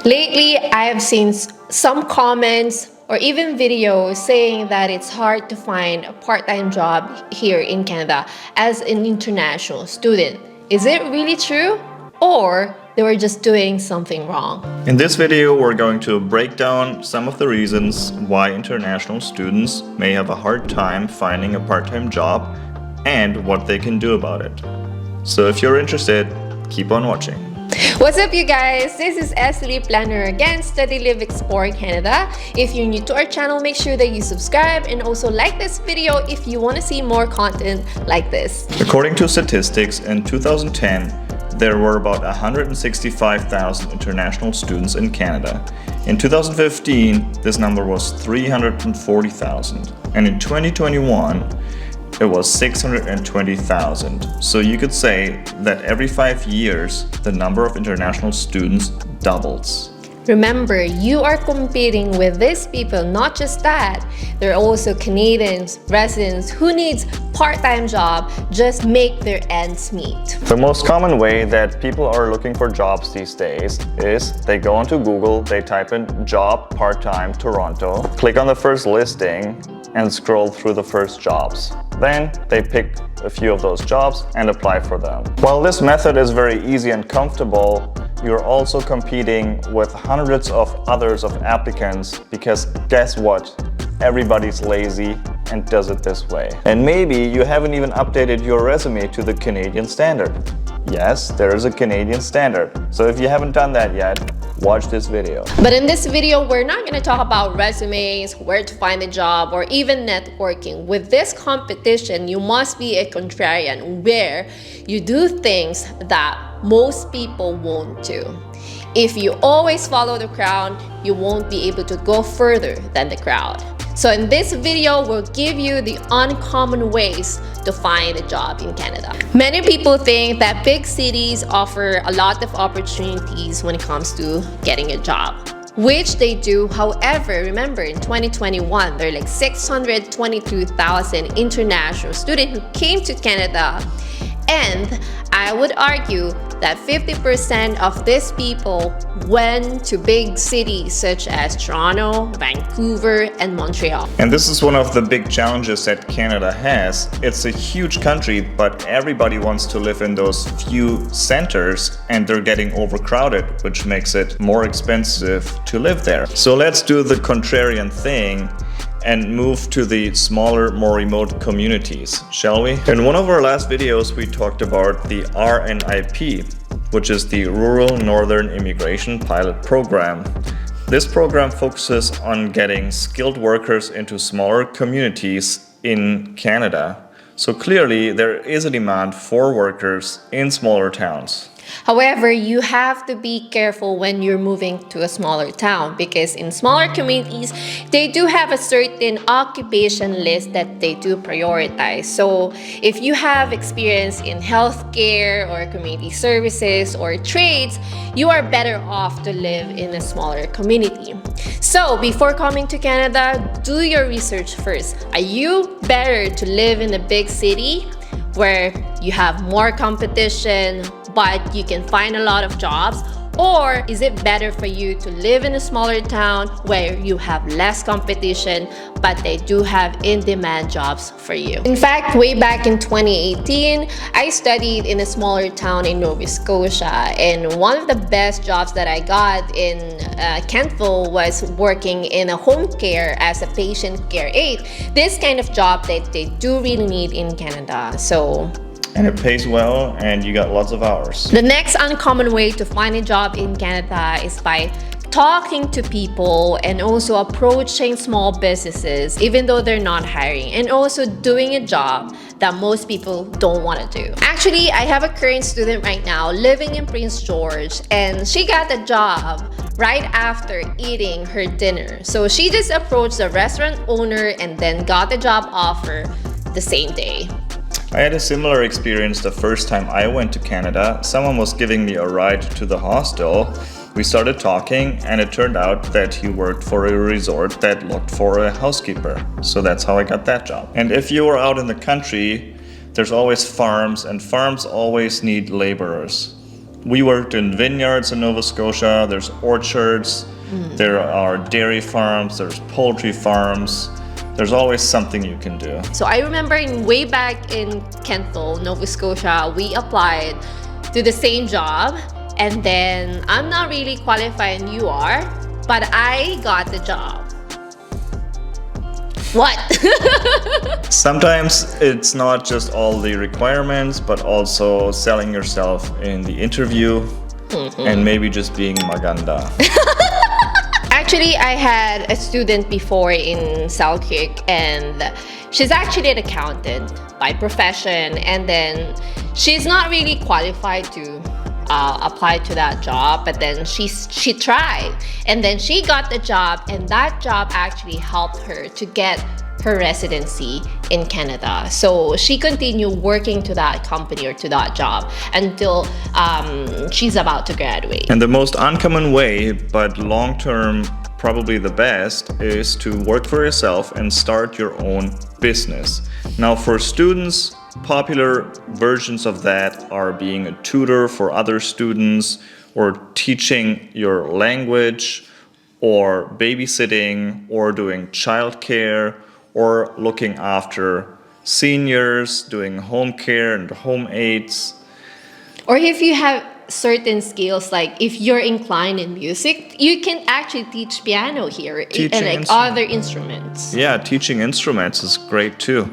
Lately, I have seen some comments or even videos saying that it's hard to find a part-time job here in Canada as an international student. Is it really true? Or they were just doing something wrong? In this video, we're going to break down some of the reasons why international students may have a hard time finding a part-time job and what they can do about it. So if you're interested, keep on watching. What's up, you guys? This is Esli, planner again, Study Live Explore Canada. If you're new to our channel, make sure that you subscribe and also like this video if you want to see more content like this. According to statistics, in 2010, there were about 165,000 international students in Canada. In 2015, this number was 340,000, and in 2021, it was 620,000. So you could say that every 5 years, the number of international students doubles. Remember, you are competing with these people. Not just that, there are also Canadians, residents who needs part-time job just make their ends meet. The most common way that people are looking for jobs these days is they go onto Google, they type in job part-time Toronto, click on the first listing and scroll through the first jobs. Then they pick a few of those jobs and apply for them. While this method is very easy and comfortable, you're also competing with hundreds of others of applicants because guess what? Everybody's lazy and does it this way. And maybe you haven't even updated your resume to the Canadian standard. Yes, there is a Canadian standard. So if you haven't done that yet, watch this video. But in this video, we're not going to talk about resumes, where to find a job, or even networking. With this competition, you must be a contrarian where you do things that most people won't do. If you always follow the crowd, you won't be able to go further than the crowd. So in this video, we'll give you the uncommon ways to find a job in Canada. Many people think that big cities offer a lot of opportunities when it comes to getting a job, which they do. However, remember in 2021, there are like 622,000 international students who came to Canada, and I would argue that 50% of these people went to big cities such as Toronto, Vancouver, and Montreal. And this is one of the big challenges that Canada has. It's a huge country, but everybody wants to live in those few centers and they're getting overcrowded, which makes it more expensive to live there. So let's do the contrarian thing and move to the smaller, more remote communities, shall we? In one of our last videos, we talked about the RNIP, which is the Rural Northern Immigration Pilot Program. This program focuses on getting skilled workers into smaller communities in Canada. So clearly, there is a demand for workers in smaller towns. However, you have to be careful when you're moving to a smaller town because in smaller communities, they do have a certain occupation list that they do prioritize. So if you have experience in healthcare or community services or trades, you are better off to live in a smaller community. So before coming to Canada, do your research first. Are you better to live in a big city where you have more competition, but you can find a lot of jobs? Or is it better for you to live in a smaller town where you have less competition, but they do have in-demand jobs for you? In fact, way back in 2018, I studied in a smaller town in Nova Scotia, and one of the best jobs that I got in Kentville was working in a home care as a patient care aide. This kind of job that they do really need in Canada. And it pays well and you got lots of hours. The next uncommon way to find a job in Canada is by talking to people and also approaching small businesses even though they're not hiring, and also doing a job that most people don't want to do. Actually, I have a current student right now living in Prince George, and she got the job right after eating her dinner. So she just approached the restaurant owner and then got the job offer the same day. I had a similar experience the first time I went to Canada. Someone was giving me a ride to the hostel. We started talking and it turned out that he worked for a resort that looked for a housekeeper. So that's how I got that job. And if you are out in the country, there's always farms, and farms always need laborers. We worked in vineyards in Nova Scotia, there's orchards, there are dairy farms, there's poultry farms. There's always something you can do. So I remember way back in Kenthal, Nova Scotia, we applied to the same job, and then I'm not really qualified and you are, but I got the job. What? Sometimes it's not just all the requirements, but also selling yourself in the interview and maybe just being maganda. Actually, I had a student before in Selkirk, and she's actually an accountant by profession, and then she's not really qualified to apply to that job, but then she tried, and then she got the job, and that job actually helped her to get her residency in Canada. So she continued working to that company or to that job until she's about to graduate. And the most uncommon way, but long-term probably the best, is to work for yourself and start your own business. Now for students, popular versions of that are being a tutor for other students, or teaching your language, or babysitting, or doing childcare, or looking after seniors, doing home care and home aids. Or if you have certain skills, like if you're inclined in music, you can actually teach piano here and like other instruments. Yeah, teaching instruments is great too.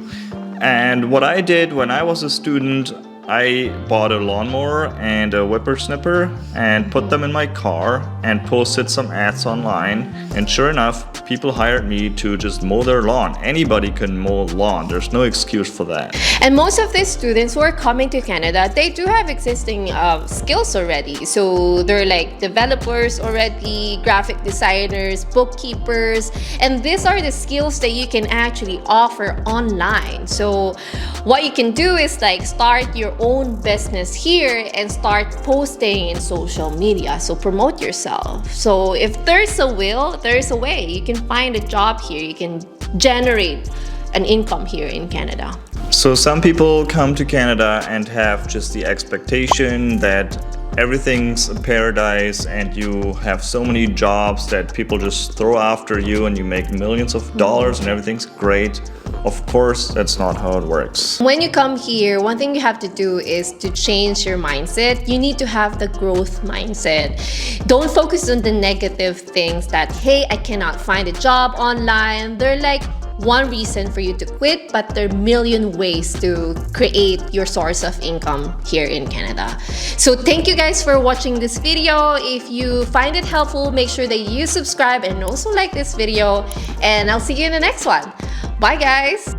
And what I did when I was a student, I bought a lawnmower and a whippersnipper and put them in my car and posted some ads online. And sure enough, people hired me to just mow their lawn. Anybody can mow lawn. There's no excuse for that. And most of these students who are coming to Canada, they do have existing skills already. So they're like developers already, graphic designers, bookkeepers, and these are the skills that you can actually offer online. So what you can do is like start your own business here and start posting in social media. So promote yourself. So if there's a will, there's a way. You can find a job here. You can generate an income here in Canada. So some people come to Canada and have just the expectation that everything's a paradise and you have so many jobs that people just throw after you and you make millions of dollars and everything's great. Of course, that's not how it works. When you come here, one thing you have to do is to change your mindset. You need to have the growth mindset. Don't focus on the negative things that, hey, I cannot find a job online. They're like one reason for you to quit, but there are a million ways to create your source of income here in Canada. So thank you guys for watching this video. If you find it helpful, make sure that you subscribe and also like this video, and I'll see you in the next one. Bye guys!